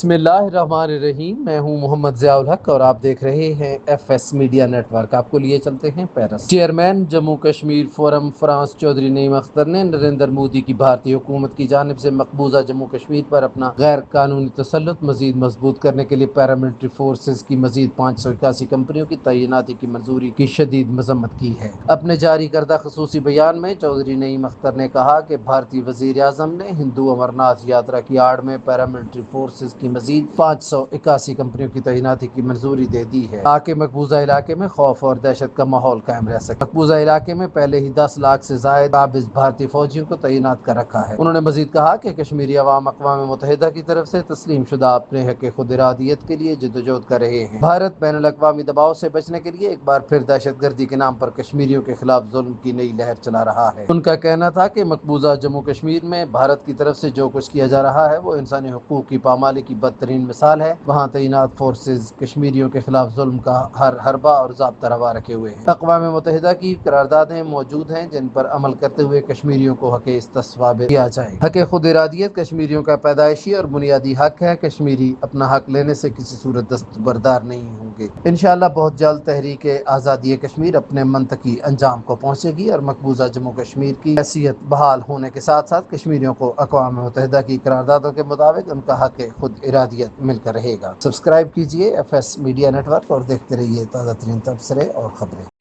بسم اللہ الرحمن الرحیم۔ میں ہوں محمد ضیاء الحق اور آپ دیکھ رہے ہیں F S media net. آپ کو لیے چلتے ہیں Paris. Chairman Jammu Kashmir forum France Chaudhry Naeem Akhtar نے نریندر مودی کی بھارتی حکومت کی جانب سے مقبوضہ جموں کشمیر پر اپنا غیر قانونی تسلط مزید مضبوط کرنے کے لیے پیراملٹری فورسز کی مزید 581 کمپنیوں کی تعیناتی کی منظوری کی شدید مذمت کی ہے۔ اپنے جاری کردہ خصوصی بیان میں چودھری نعیم اختر نے کہا کہ بھارتی وزیر اعظم نے ہندو امرناتھ یاترا کی آڑ میں پیراملٹری فورسز کی مزید 581 کمپنیوں کی تعیناتی کی منظوری دے دی ہے تاکہ مقبوضہ علاقے میں خوف اور دہشت کا ماحول قائم رہ سکے۔ مقبوضہ علاقے میں پہلے ہی 10 لاکھ سے زائد قابض بھارتی فوجیوں کو تعینات کر رکھا ہے۔ انہوں نے مزید کہا کہ کشمیری عوام اقوام متحدہ کی طرف سے تسلیم شدہ اپنے حق خود ارادیت کے لیے جدوجہد کر رہے ہیں۔ بھارت بین الاقوامی دباؤ سے بچنے کے لیے ایک بار پھر دہشت گردی کے نام پر کشمیریوں کے خلاف ظلم کی نئی لہر چلا رہا ہے۔ ان کا کہنا تھا کہ مقبوضہ جموں کشمیر میں بھارت کی طرف سے جو کچھ کیا جا رہا ہے وہ انسانی حقوق کی پامالی کی بدترین مثال ہے۔ وہاں تعینات فورسز کشمیریوں کے خلاف ظلم کا ہر حربہ اور ضابطہ روا رکھے ہوئے ہیں۔ اقوام متحدہ کی قراردادیں موجود ہیں جن پر عمل کرتے ہوئے کشمیریوں کو حق استصواب دیا جائے۔ حق خود ارادیت کشمیریوں کا پیدائشی اور بنیادی حق ہے۔ کشمیری اپنا حق لینے سے کسی صورت دستبردار نہیں ہوں گے۔ انشاءاللہ بہت جلد تحریک آزادی کشمیر اپنے منطقی انجام کو پہنچے گی اور مقبوضہ جموں کشمیر کی حیثیت بحال ہونے کے ساتھ ساتھ کشمیریوں کو اقوام متحدہ کی قراردادوں کے مطابق ان کا حق خود ارادیت مل کر رہے گا۔ سبسکرائب کیجئے F S media network اور دیکھتے رہیے تازہ ترین تبصرے اور خبریں۔